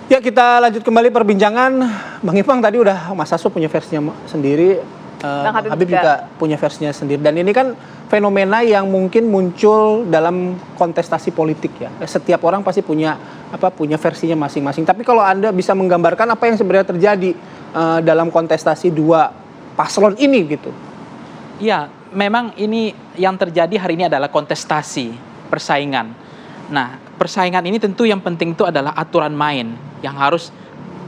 Ya, kita lanjut kembali perbincangan. Bang Ipang tadi udah Mas Hasto punya versinya sendiri, Bang Bang Habib Habib juga. juga punya versinya sendiri. Dan ini kan fenomena yang mungkin muncul dalam kontestasi politik ya. Setiap orang pasti punya versinya masing-masing. Tapi kalau Anda bisa menggambarkan apa yang sebenarnya terjadi dalam kontestasi dua paslon ini gitu. Ya, memang ini yang terjadi hari ini adalah kontestasi, persaingan. Nah, persaingan ini tentu yang penting itu adalah aturan main yang harus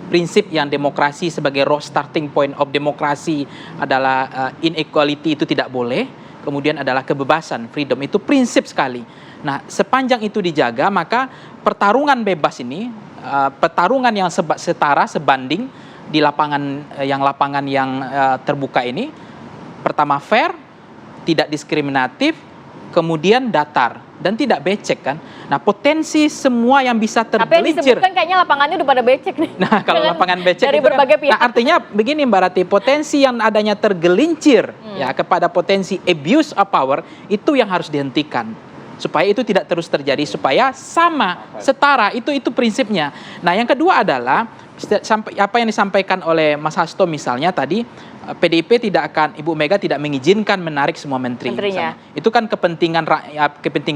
prinsip yang demokrasi sebagai raw starting point of demokrasi adalah inequality itu tidak boleh. Kemudian adalah kebebasan, freedom itu prinsip sekali. Nah, sepanjang itu dijaga maka pertarungan bebas ini, pertarungan yang setara sebanding di lapangan yang terbuka ini, pertama fair, tidak diskriminatif, kemudian datar dan tidak becek kan. Nah, potensi semua yang bisa Tapi yang tergelincir. disebutkan kayaknya lapangannya udah pada becek nih. Nah, kalau lapangan becek dari itu berbagai kan, pihak. nah artinya begini Mbak Rati, potensi yang adanya tergelincir ya kepada potensi abuse of power itu yang harus dihentikan supaya itu tidak terus terjadi, supaya sama, setara, itu prinsipnya. Nah, yang kedua adalah apa yang disampaikan oleh Mas Hasto misalnya tadi, PDIP tidak akan, Ibu Mega tidak mengizinkan menarik semua menterinya. Itu kan kepentingan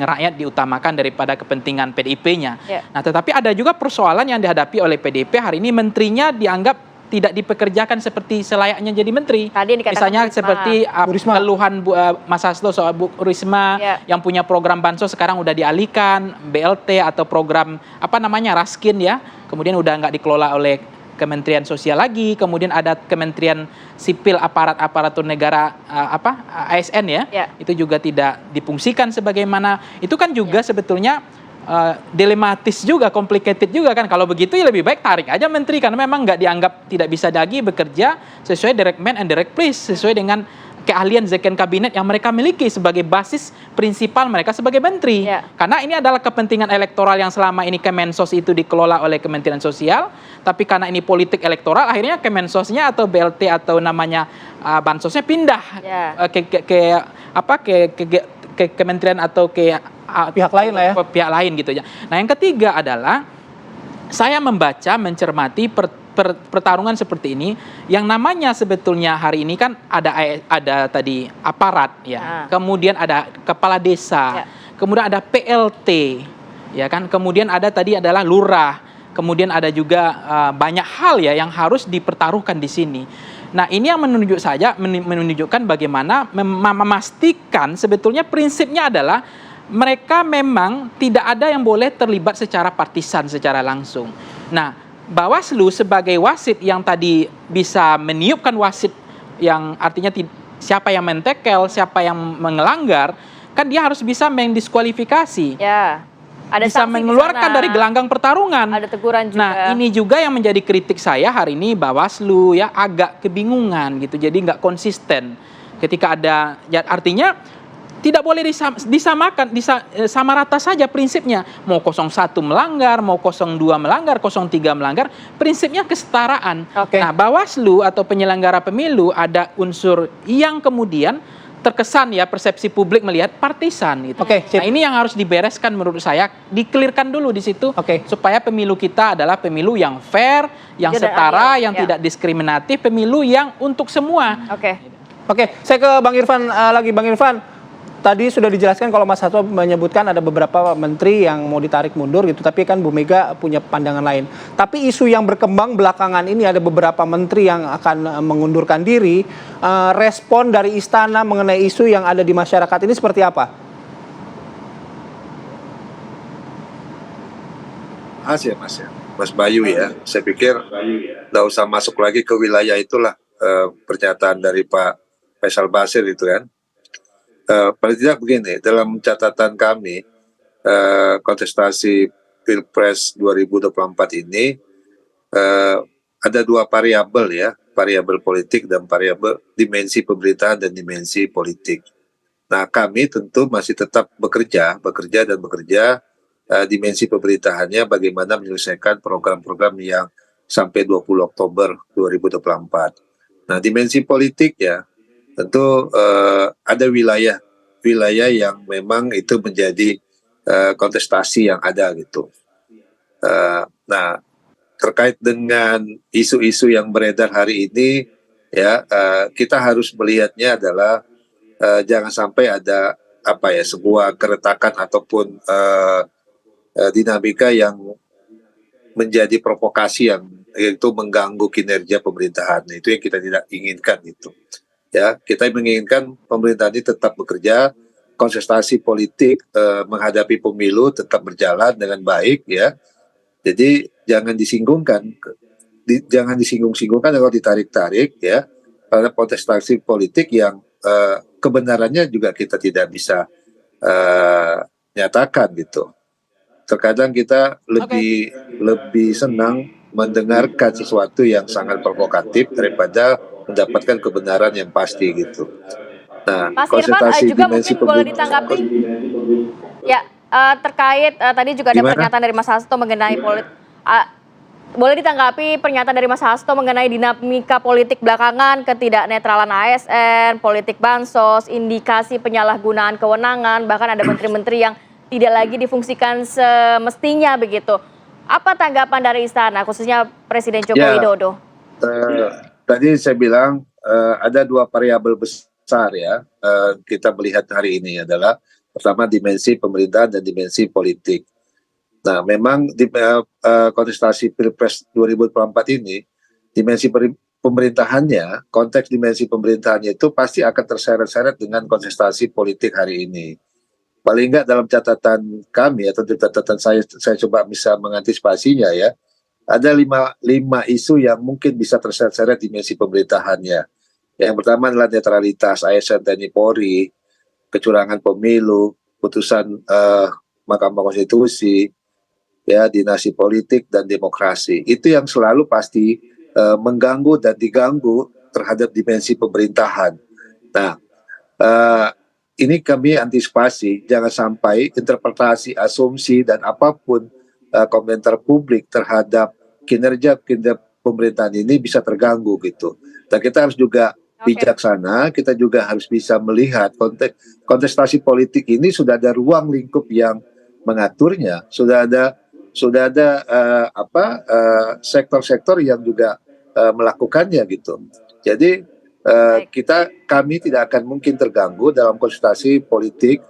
rakyat diutamakan daripada kepentingan PDIP-nya. Ya. Nah, tetapi ada juga persoalan yang dihadapi oleh PDIP hari ini, menterinya dianggap tidak dipekerjakan seperti selayaknya jadi menteri. Misalnya seperti keluhan Mas Hasto soal Bu Risma yang punya program bansos sekarang udah dialihkan, BLT atau program Raskin ya, kemudian udah nggak dikelola oleh Kementerian Sosial lagi, kemudian ada Kementerian Sipil Aparatur Negara ASN ya, itu juga tidak difungsikan sebagaimana, itu kan juga sebetulnya dilematis juga, complicated juga kan. Kalau begitu ya lebih baik tarik aja menteri, karena memang nggak dianggap tidak bisa lagi bekerja sesuai direct man and direct place, sesuai dengan keahlian Second Kabinet yang mereka miliki sebagai basis prinsipal mereka sebagai menteri. Karena ini adalah kepentingan elektoral yang selama ini Kemensos itu dikelola oleh Kementerian Sosial, tapi karena ini politik elektoral akhirnya Kemensosnya atau BLT atau namanya bansosnya pindah ke kementerian atau ke pihak lain lah ya. Pihak lain gitu ya. Nah, yang ketiga adalah saya mencermati pertarungan seperti ini, yang namanya sebetulnya hari ini kan ada tadi aparat ya, kemudian ada kepala desa, kemudian ada PLT ya kan, kemudian ada tadi adalah lurah, kemudian ada juga banyak hal ya yang harus dipertaruhkan di sini. Nah, ini yang menunjukkan bagaimana memastikan sebetulnya prinsipnya adalah mereka memang tidak ada yang boleh terlibat secara partisan, secara langsung. Nah, Bawaslu sebagai wasit yang tadi bisa meniupkan wasit yang artinya siapa yang mentekel, siapa yang mengelanggar, kan dia harus bisa mendiskualifikasi. Ya. Ada bisa mengeluarkan dari gelanggang pertarungan. Ada teguran juga. Nah, ini juga yang menjadi kritik saya hari ini, Bawaslu ya agak kebingungan gitu. Jadi nggak konsisten ketika ada, ya, artinya tidak boleh disamakan, sama rata saja prinsipnya. Mau 01 melanggar, mau 02 melanggar, 03 melanggar, prinsipnya kesetaraan. Nah, Bawaslu atau penyelenggara pemilu ada unsur yang kemudian terkesan ya persepsi publik melihat partisan gitu. Nah, ini yang harus dibereskan menurut saya, dikelirkan dulu di situ supaya pemilu kita adalah pemilu yang fair, yang setara, yang tidak diskriminatif, pemilu yang untuk semua. Oke, saya ke Bang Irfan lagi. Bang Irfan, tadi sudah dijelaskan kalau Mas Hasto menyebutkan ada beberapa menteri yang mau ditarik mundur gitu, tapi kan Bu Mega punya pandangan lain. Tapi isu yang berkembang belakangan ini ada beberapa menteri yang akan mengundurkan diri. Respon dari istana mengenai isu yang ada di masyarakat ini seperti apa? Mas Bayu ya. Saya pikir nggak usah masuk lagi ke wilayah itulah pernyataan dari Pak Faisal Basir itu kan. Paling tidak begini, dalam catatan kami kontestasi Pilpres 2024 ini ada dua variabel ya, variabel politik dan variabel dimensi pemerintahan dan dimensi politik. Nah, kami tentu masih tetap bekerja dimensi pemerintahannya bagaimana menyelesaikan program-program yang sampai 20 Oktober 2024. Nah, dimensi politik ya, tentu ada wilayah yang memang itu menjadi kontestasi yang ada gitu. Nah, terkait dengan isu-isu yang beredar hari ini, ya kita harus melihatnya adalah jangan sampai ada sebuah keretakan ataupun dinamika yang menjadi provokasi yang itu mengganggu kinerja pemerintahan. Itu yang kita tidak inginkan itu. Ya, kita menginginkan pemerintahan ini tetap bekerja, konsentrasi politik menghadapi pemilu tetap berjalan dengan baik, ya. Jadi jangan disinggung-singgungkan atau ditarik-tarik, ya, pada kontestasi politik yang kebenarannya juga kita tidak bisa nyatakan gitu. Terkadang kita lebih senang mendengarkan sesuatu yang sangat provokatif daripada mendapatkan kebenaran yang pasti gitu. Nah, Mas Irfan juga mungkin boleh ditanggapi. Ya, terkait tadi juga ada pernyataan dari Mas Hasto mengenai boleh ditanggapi pernyataan dari Mas Hasto mengenai dinamika politik belakangan, ketidaknetralan ASN, politik bansos, indikasi penyalahgunaan kewenangan, bahkan ada menteri-menteri yang tidak lagi difungsikan semestinya begitu. Apa tanggapan dari Istana, khususnya Presiden Joko Widodo? Tadi saya bilang ada dua variabel besar, ya, kita melihat hari ini adalah pertama dimensi pemerintahan dan dimensi politik. Nah, memang di kontestasi Pilpres 2024 ini, dimensi pemerintahannya, konteks dimensi pemerintahannya itu pasti akan terseret-seret dengan kontestasi politik hari ini. Paling enggak dalam catatan kami atau catatan saya coba bisa mengantisipasinya, ya. Ada lima isu yang mungkin bisa terseret-seret dimensi pemerintahannya. Yang pertama adalah netralitas ASN TNI Polri, kecurangan pemilu, putusan Mahkamah Konstitusi, ya, dinasti politik dan demokrasi. Itu yang selalu pasti mengganggu dan diganggu terhadap dimensi pemerintahan. Nah, ini kami antisipasi jangan sampai interpretasi, asumsi dan apapun komentar publik terhadap kinerja pemerintahan ini bisa terganggu gitu. Dan kita harus juga bijaksana, kita juga harus bisa melihat kontestasi politik ini sudah ada ruang lingkup yang mengaturnya, sudah ada sektor-sektor yang juga melakukannya gitu. Jadi kami tidak akan mungkin terganggu dalam kontestasi politik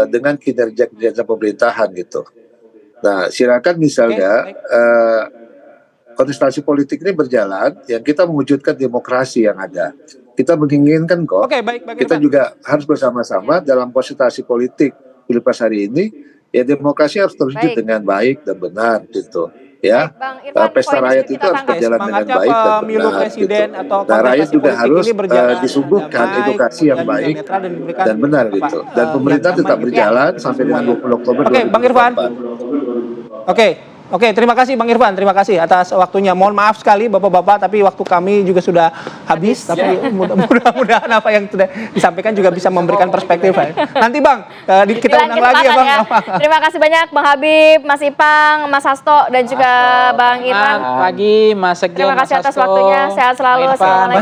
dengan kinerja pemerintahan gitu. Nah, silakan misalnya kontestasi politik ini berjalan, yang kita mewujudkan demokrasi yang ada. Kita menginginkan kok. Kita juga harus bersama-sama dalam kontestasi politik Pilpres hari ini. Ya, demokrasi harus terwujud dengan baik dan benar gitu. Ya, pesta rakyat itu harus berjalan dengan baik dan benar gitu. Nah, rakyat juga harus disuguhkan edukasi yang baik dan benar gitu. Dan pemerintah tetap berjalan sampai dengan 20 Oktober 2024. Bang Irfan. Oke, terima kasih Bang Irfan, terima kasih atas waktunya. Mohon maaf sekali Bapak-bapak, tapi waktu kami juga sudah habis. Tapi mudah-mudahan apa yang sudah disampaikan juga bisa memberikan perspektif. Nanti Bang, kita undang lagi ya Bang. Ya. Terima kasih banyak Bang Habib, Mas Ipang, Mas Hasto, dan juga Bang Irfan. Pagi, Mas Sekjen, terima kasih atas waktunya, sehat selalu. Assalamualaikum.